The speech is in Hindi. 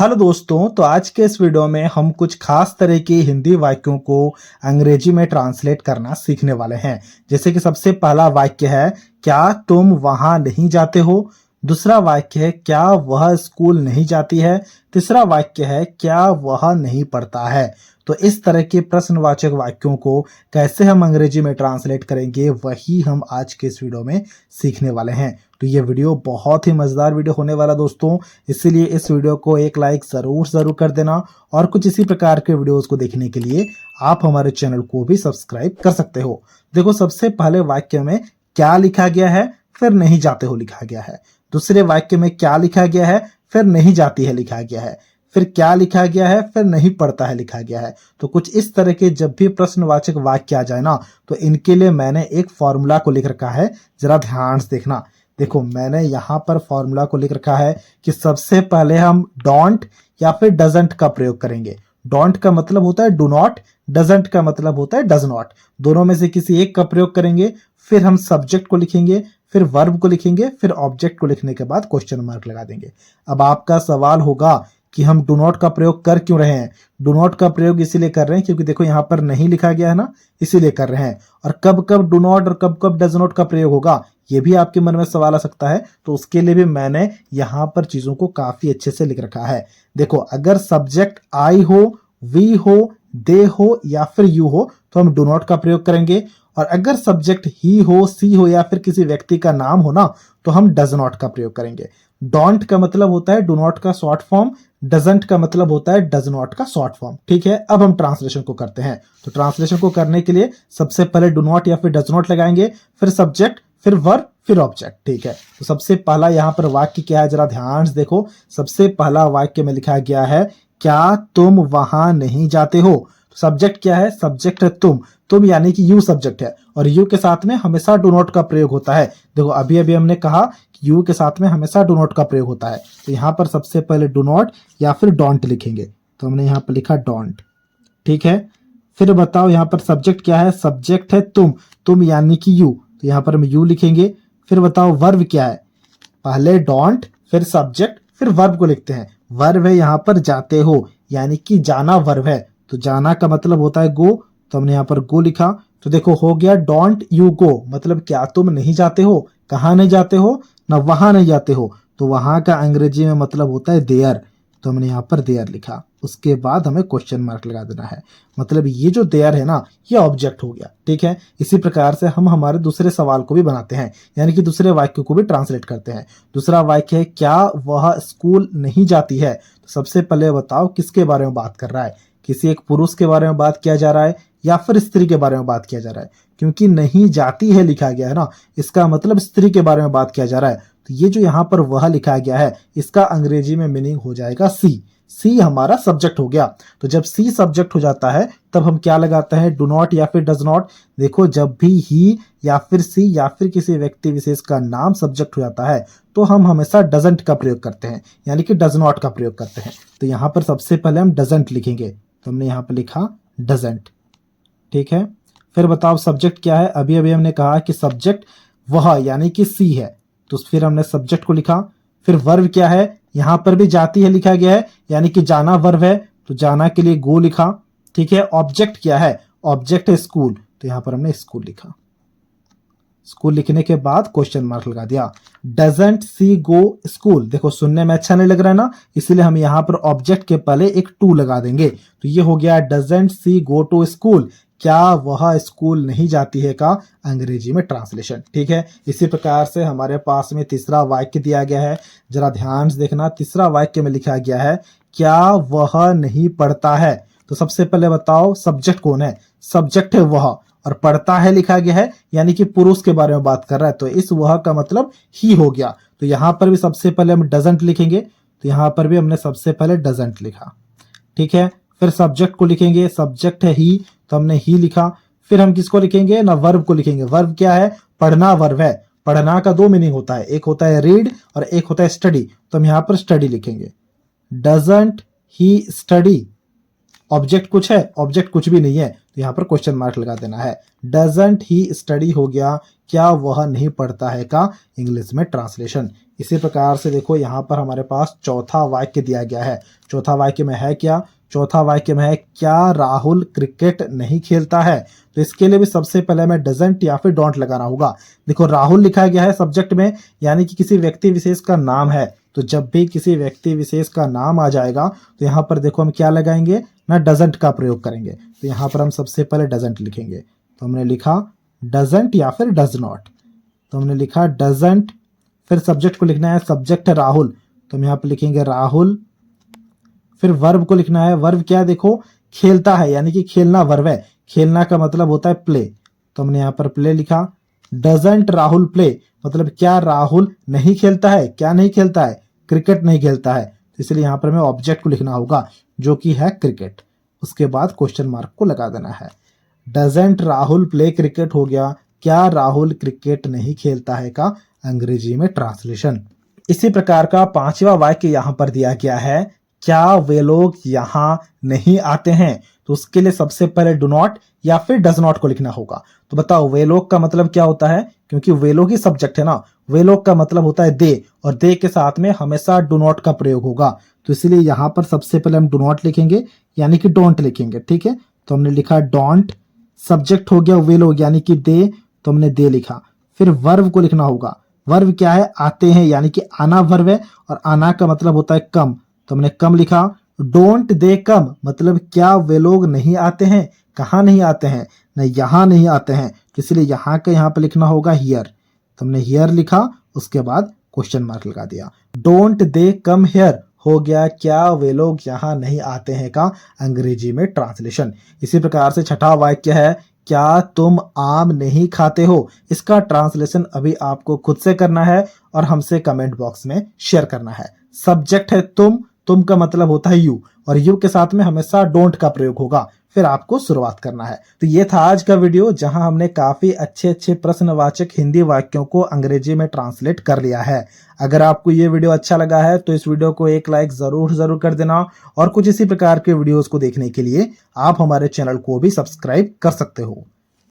हेलो दोस्तों, तो आज के इस वीडियो में हम कुछ खास तरह के हिंदी वाक्यों को अंग्रेजी में ट्रांसलेट करना सीखने वाले हैं। जैसे कि सबसे पहला वाक्य है, क्या तुम वहां नहीं जाते हो। दूसरा वाक्य है, क्या वह स्कूल नहीं जाती है। तीसरा वाक्य है, क्या वह नहीं पढ़ता है। तो इस तरह के प्रश्नवाचक वाक्यों को कैसे हम अंग्रेजी में ट्रांसलेट करेंगे, वही हम आज के इस वीडियो में सीखने वाले हैं। तो ये वीडियो बहुत ही मजेदार वीडियो होने वाला दोस्तों, इसीलिए इस वीडियो को एक लाइक जरूर कर देना। और कुछ इसी प्रकार के वीडियोस को देखने के लिए आप हमारे चैनल को भी सब्सक्राइब कर सकते हो। देखो, सबसे पहले वाक्य में क्या लिखा गया है, फिर नहीं जाते हो लिखा गया है। दूसरे वाक्य में क्या लिखा गया है, फिर नहीं जाती है लिखा गया है। फिर क्या लिखा गया है, फिर नहीं पढ़ता है लिखा गया है। तो कुछ इस तरह के जब भी प्रश्नवाचक वाक्य आ जाए ना, तो इनके लिए मैंने एक फॉर्मूला को लिख रखा है, जरा ध्यान से देखना। देखो, मैंने यहाँ पर फॉर्मूला को लिख रखा है कि सबसे पहले हम डोंट या फिर डजंट का प्रयोग करेंगे। डोंट का मतलब होता है डू नॉट, डजंट का मतलब होता है डज नॉट। दोनों में से किसी एक का प्रयोग करेंगे, फिर हम सब्जेक्ट को लिखेंगे, फिर वर्ब को लिखेंगे, फिर ऑब्जेक्ट को लिखने के बाद क्वेश्चन मार्क लगा देंगे। अब आपका सवाल होगा कि हम डू नॉट का प्रयोग कर क्यों रहे हैं। डू नॉट का प्रयोग इसीलिए कर रहे हैं क्योंकि देखो यहाँ पर नहीं लिखा गया है ना, इसीलिए कर रहे हैं। और कब कब डू नॉट और कब कब डज नॉट का प्रयोग होगा, ये भी आपके मन में सवाल आ सकता है। तो उसके लिए भी मैंने यहाँ पर चीजों को काफी अच्छे से लिख रखा है। देखो, अगर सब्जेक्ट आई हो, वी हो, दे हो या फिर यू हो, तो हम डू नॉट का प्रयोग करेंगे। और अगर सब्जेक्ट ही हो, सी हो या फिर किसी व्यक्ति का नाम हो ना, तो हम डज नॉट का प्रयोग करेंगे। डोंट का मतलब होता है डू नॉट का शॉर्ट फॉर्म, डजंट का मतलब होता है डज नॉट का शॉर्ट फॉर्म। ठीक है, अब हम ट्रांसलेशन को करते हैं। तो ट्रांसलेशन को करने के लिए सबसे पहले डू नॉट या फिर डज नॉट लगाएंगे, फिर सब्जेक्ट, फिर वर्ब, फिर ऑब्जेक्ट। ठीक है, तो सबसे पहला यहाँ पर वाक्य क्या है, जरा ध्यान से देखो। सबसे पहला वाक्य में लिखा गया है, क्या तुम वहां नहीं जाते हो। सब्जेक्ट क्या है, सब्जेक्ट है तुम यानी कि यू सब्जेक्ट है, और यू के साथ में हमेशा डू नॉट का प्रयोग होता है। देखो, अभी अभी हमने कहा कि यू के साथ में हमेशा डू नॉट का प्रयोग होता है। तो यहाँ पर सबसे पहले डू नॉट या फिर डोंट लिखेंगे, तो हमने यहाँ पर लिखा डोंट। ठीक है, फिर बताओ यहाँ पर सब्जेक्ट क्या है, सब्जेक्ट है तुम यानी कि यू, तो यहाँ पर हम यू लिखेंगे। फिर बताओ वर्ब क्या है, पहले डोंट, फिर सब्जेक्ट, फिर वर्ब को लिखते हैं। वर्ब है यहाँ पर जाते हो, यानी कि जाना वर्ब है। तो जाना का मतलब होता है गो, तो हमने यहाँ पर गो लिखा। तो देखो, हो गया डोंट यू गो, मतलब क्या तुम नहीं जाते हो। कहाँ नहीं जाते हो ना, वहां नहीं जाते हो। तो वहां का अंग्रेजी में मतलब होता है देयर, तो हमने यहाँ पर देयर लिखा। उसके बाद हमें क्वेश्चन मार्क लगा देना है, मतलब ये जो देयर है ना, ये ऑब्जेक्ट हो गया। ठीक है, इसी प्रकार से हम हमारे दूसरे सवाल को भी बनाते हैं, यानी कि दूसरे वाक्य को भी ट्रांसलेट करते हैं। दूसरा वाक्य है, क्या वह स्कूल नहीं जाती है। तो सबसे पहले बताओ किसके बारे में बात कर रहा है, किसी एक पुरुष के बारे में बात किया जा रहा है या फिर स्त्री के बारे में बात किया जा रहा है। क्योंकि नहीं जाती है लिखा गया है ना, इसका मतलब स्त्री के बारे में बात किया जा रहा है। तो ये जो यहाँ पर वह लिखा गया है, इसका अंग्रेजी में मीनिंग हो जाएगा सी। सी हमारा सब्जेक्ट हो गया। तो जब सी सब्जेक्ट हो जाता है, तब हम क्या लगाते हैं, डू नॉट या फिर डज नॉट। देखो, जब भी ही या फिर सी या फिर किसी व्यक्ति विशेष का नाम सब्जेक्ट हो जाता है, तो हम हमेशा डजंट का प्रयोग करते हैं, यानी कि डज नॉट का प्रयोग करते हैं। तो यहाँ पर सबसे पहले हम डजंट लिखेंगे, तो हमने यहाँ पर लिखा डजंट। ठीक है, फिर बताओ सब्जेक्ट क्या है। अभी अभी हमने कहा कि सब्जेक्ट वह यानी कि सी है, तो फिर हमने सब्जेक्ट को लिखा। फिर वर्ब क्या है, यहां पर भी जाती है लिखा गया है, यानी कि जाना वर्ब है, तो जाना के लिए गो लिखा। ठीक है, ऑब्जेक्ट क्या है, ऑब्जेक्ट है स्कूल, तो यहां पर हमने स्कूल लिखा। स्कूल लिखने के बाद क्वेश्चन मार्क लगा दिया। डजंट सी गो स्कूल, देखो सुनने में अच्छा नहीं लग रहा है ना, इसीलिए हम यहाँ पर ऑब्जेक्ट के पहले एक टू लगा देंगे। तो ये हो गया doesn't see go to school, क्या वह स्कूल नहीं जाती है का अंग्रेजी में ट्रांसलेशन। ठीक है, इसी प्रकार से हमारे पास में तीसरा वाक्य दिया गया है, जरा ध्यान से देखना। तीसरा वाक्य में लिखा गया है, क्या वह नहीं पढ़ता है। तो सबसे पहले बताओ सब्जेक्ट कौन है, सब्जेक्ट है वह, और पढ़ता है लिखा गया है, यानी कि पुरुष के बारे में बात कर रहा है। तो इस वह का मतलब ही हो गया। तो यहां पर भी सबसे पहले हम डजंट लिखेंगे, तो यहां पर भी हमने सबसे पहले डजंट लिखा। ठीक है, फिर सब्जेक्ट को लिखेंगे, सब्जेक्ट है ही, तो हमने ही लिखा। फिर हम किसको लिखेंगे ना, वर्ब को लिखेंगे। वर्ब क्या है, पढ़ना वर्ब है। पढ़ना का दो मीनिंग होता है, एक होता है रीड और एक होता है स्टडी, तो हम यहाँ पर स्टडी लिखेंगे। डजंट ही स्टडी, ऑब्जेक्ट कुछ है, ऑब्जेक्ट कुछ भी नहीं है, तो यहाँ पर क्वेश्चन मार्क लगा देना है। डजंट ही स्टडी हो गया, क्या वह नहीं पढ़ता है का इंग्लिश में ट्रांसलेशन। इसी प्रकार से देखो यहाँ पर हमारे पास चौथा वाक्य दिया गया है। चौथा वाक्य में है क्या? चौथा वाक्य में है क्या राहुल क्रिकेट नहीं खेलता है। तो इसके लिए भी सबसे पहले हमें डजंट या फिर डोंट लगाना होगा। देखो राहुल लिखा गया है सब्जेक्ट में, यानी कि किसी व्यक्ति विशेष का नाम है, तो जब भी किसी व्यक्ति विशेष का नाम आ जाएगा तो यहाँ पर देखो हम क्या लगाएंगे ना, डजंट का प्रयोग करेंगे। तो यहाँ पर हम सबसे पहले डजंट लिखेंगे। तो हमने लिखा डजंट या फिर डज नॉट। तो हमने लिखा डजंट, फिर सब्जेक्ट को लिखना है, सब्जेक्ट है राहुल, तो हम यहाँ पर लिखेंगे राहुल। फिर वर्ब को लिखना है, वर्ब क्या है देखो, खेलता है, यानी कि खेलना वर्ब है। खेलना का मतलब होता है प्ले, तो हमने यहाँ पर प्ले लिखा। डजंट राहुल प्ले, मतलब क्या राहुल नहीं खेलता है? क्या नहीं खेलता है? क्रिकेट नहीं खेलता है। तो इसलिए यहाँ पर हमें ऑब्जेक्ट को लिखना होगा जो कि है क्रिकेट। उसके बाद क्वेश्चन मार्क को लगा देना है। डजंट राहुल प्ले क्रिकेट हो गया, क्या राहुल क्रिकेट नहीं खेलता है का अंग्रेजी में ट्रांसलेशन। इसी प्रकार का पांचवा वाक्य यहाँ पर दिया गया है, क्या वे लोग यहाँ नहीं आते हैं। तो उसके लिए सबसे पहले डू नॉट या फिर डज नॉट को लिखना होगा। तो बताओ वे लोग का मतलब क्या होता है, क्योंकि वे लोग ही सब्जेक्ट है ना, वे लोग का मतलब होता है दे, और दे के साथ में हमेशा डू नॉट का प्रयोग होगा। तो इसलिए यहाँ पर सबसे पहले हम डू नॉट लिखेंगे, यानी कि डोंट लिखेंगे, ठीक है। तो हमने लिखा डोंट, सब्जेक्ट हो गया वे लोग यानी कि दे, तो हमने दे लिखा। फिर वर्ब को लिखना होगा, वर्ब क्या है, आते हैं, यानी कि आना वर्ब है, और आना का मतलब होता है कम, तो हमने कम लिखा। डोंट दे कम, मतलब क्या वे लोग नहीं आते हैं, कहाँ नहीं आते हैं, नहीं यहाँ नहीं आते हैं, तो इसलिए यहाँ का यहाँ पे लिखना होगा हियर। तो हमने हियर लिखा, उसके बाद क्वेश्चन मार्क लगा दिया। डोंट दे कम हियर हो गया, क्या वे लोग यहाँ नहीं आते हैं का अंग्रेजी में ट्रांसलेशन। इसी प्रकार से छठा वाक्य है, क्या तुम आम नहीं खाते हो। इसका ट्रांसलेशन अभी आपको खुद से करना है और हमसे कमेंट बॉक्स में शेयर करना है। सब्जेक्ट है तुम का मतलब होता है यू, और यू के साथ में हमेशा डोंट का प्रयोग होगा। फिर आपको शुरुआत करना है। तो ये था आज का वीडियो, जहां हमने काफी अच्छे अच्छे प्रश्नवाचक हिंदी वाक्यों को अंग्रेजी में ट्रांसलेट कर लिया है। अगर आपको ये वीडियो अच्छा लगा है तो इस वीडियो को एक लाइक जरूर कर देना, और कुछ इसी प्रकार के वीडियोस को देखने के लिए आप हमारे चैनल को भी सब्सक्राइब कर सकते हो।